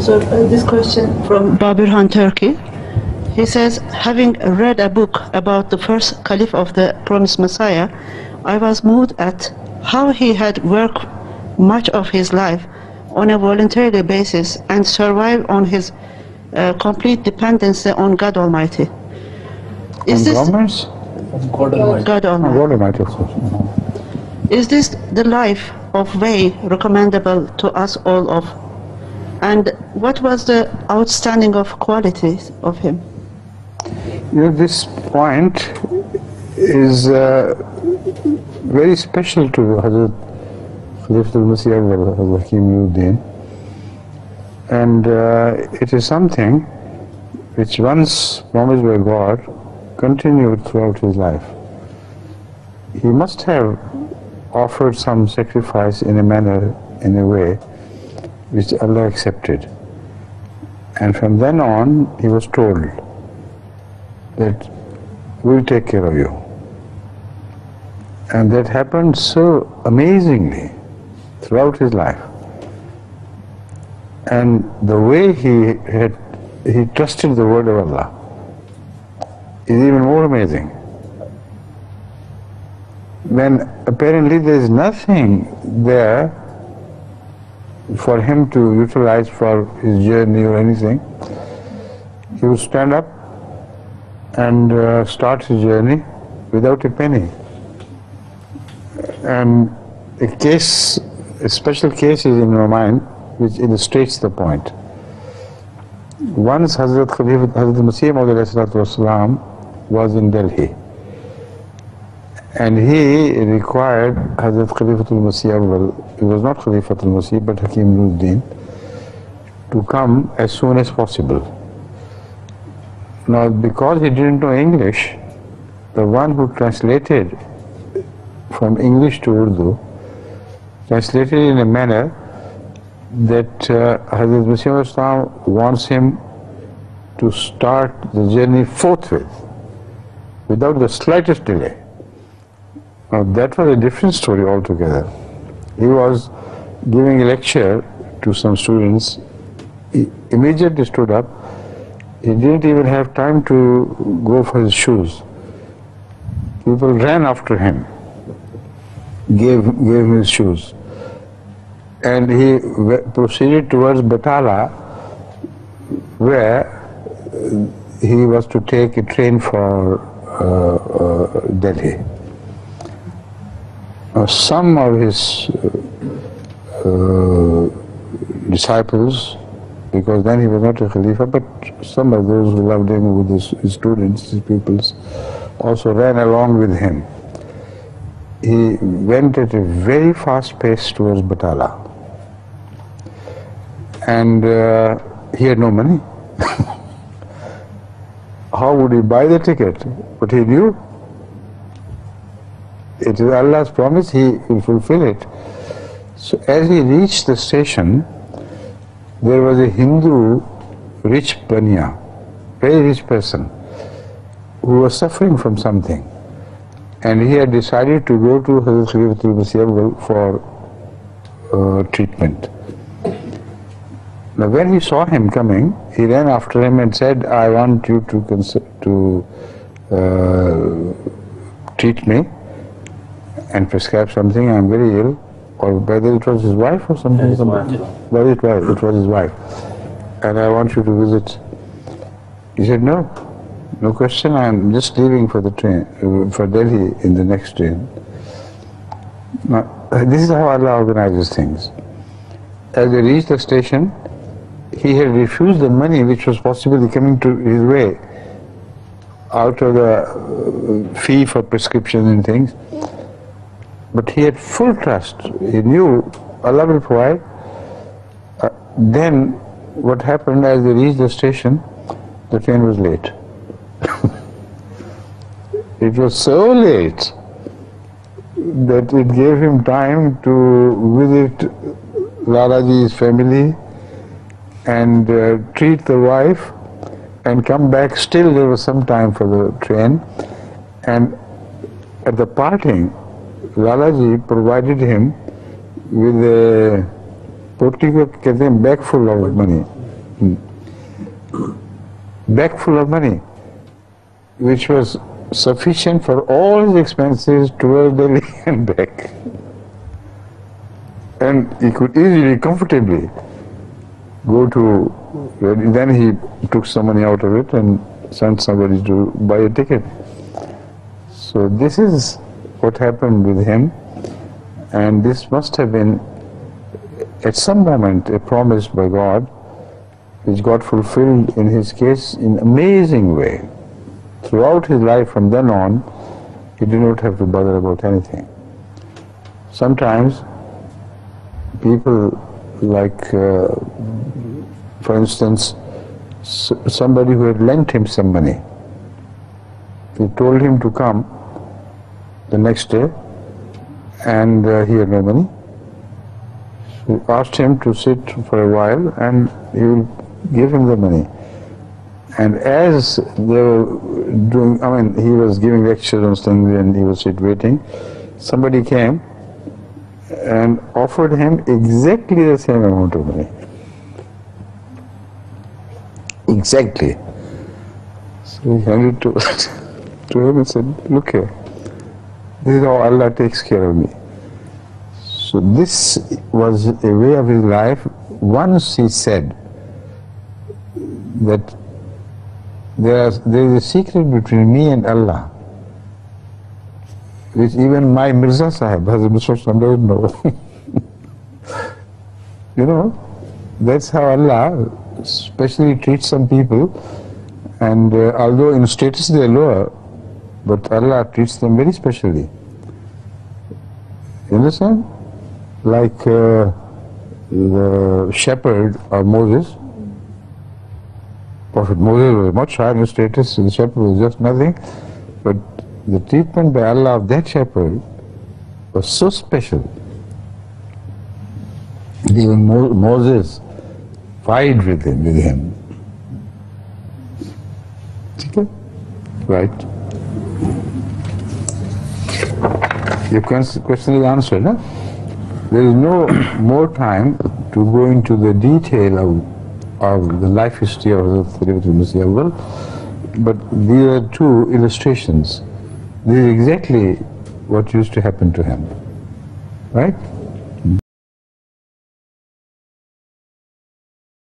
So this question from Babirhan, Turkey. He says, having read a book about the first Caliph of the promised Messiah, I was moved at how he had worked much of his life on a voluntary basis and survived on his complete dependency on God Almighty. Is this God Almighty? God Almighty. Is this the life of way recommendable to us all of? And what was the outstanding of qualities of him? You know, this point is very special to Hazrat Khalifa al-Masih Hakeem Nooruddin, and it is something which, once promised by God, continued throughout his life. He must have offered some sacrifice in a manner, in a way, which Allah accepted. And from then on, he was told that we'll take care of you. And that happened so amazingly throughout his life. And the way he trusted the word of Allah is even more amazing. When apparently there is nothing there for him to utilize for his journey or anything, he would stand up and start his journey without a penny. And a special case is in my mind which illustrates the point. Once Hazrat Masih Maud was in Delhi, and he required Hazrat Khalifa al-Masih, he was not Khalifa al-Masih but Hakeem Nooruddin, to come as soon as possible. Now, because he didn't know English, the one who translated from English to Urdu translated in a manner that Hazrat Masih wants him to start the journey forthwith, without the slightest delay. Now, that was a different story altogether. He was giving a lecture to some students. He immediately stood up. He didn't even have time to go for his shoes. People ran after him, gave him his shoes. And he proceeded towards Batala, where he was to take a train for Delhi. Some of his disciples, because then he was not a Khalifa, but some of those who loved him, with his students, his pupils, also ran along with him. He went at a very fast pace towards Batala. And he had no money. How would he buy the ticket? But he knew it is Allah's promise, he will fulfill it. So as he reached the station, there was a Hindu rich banya, very rich person, who was suffering from something. And he had decided to go to Hazrat Khalifa al-Masih for treatment. Now, when he saw him coming, he ran after him and said, I want you to treat me and prescribe something, I'm very ill. Or whether it was his wife or something. It was his wife. And I want you to visit. He said, no question, I'm just leaving for the train, for Delhi in the next train. Now, this is how Allah organizes things. As they reached the station, he had refused the money which was possibly coming to his way out of the fee for prescription and things. But he had full trust. He knew Allah will provide. Then what happened, as they reached the station, the train was late. It was so late that it gave him time to visit Lalaji's family and treat the wife and come back. Still there was some time for the train. And at the parting, Lalaji provided him with a bag full of money. bag full of money, which was sufficient for all his expenses towards Delhi and back. And he could easily, comfortably go to, then he took some money out of it and sent somebody to buy a ticket. So this is what happened with him, and this must have been at some moment a promise by God, which got fulfilled in his case in amazing way. Throughout his life from then on, he did not have to bother about anything. Sometimes people like, for instance, somebody who had lent him some money, he told him to come the next day, and he had no money. So he asked him to sit for a while and he will give him the money. And as they were doing, he was giving lectures on things and he was waiting, somebody came and offered him exactly the same amount of money. Exactly. So he handed it to him and said, look here, this is how Allah takes care of me. So this was a way of his life. Once he said that there is a secret between me and Allah, which even my Mirza Sahib, Hazrat Muslim, doesn't know. You know, that's how Allah specially treats some people, and although in status they are lower, but Allah treats them very specially. You understand? Like the shepherd of Moses, Prophet Moses was much higher in status, the shepherd was just nothing, but the treatment by Allah of that shepherd was so special. Even Moses vied with him. Okay? Right. Your question is answered, huh? There is no more time to go into the detail of the life history of the Khalifa, but these are two illustrations. This is exactly what used to happen to him, right?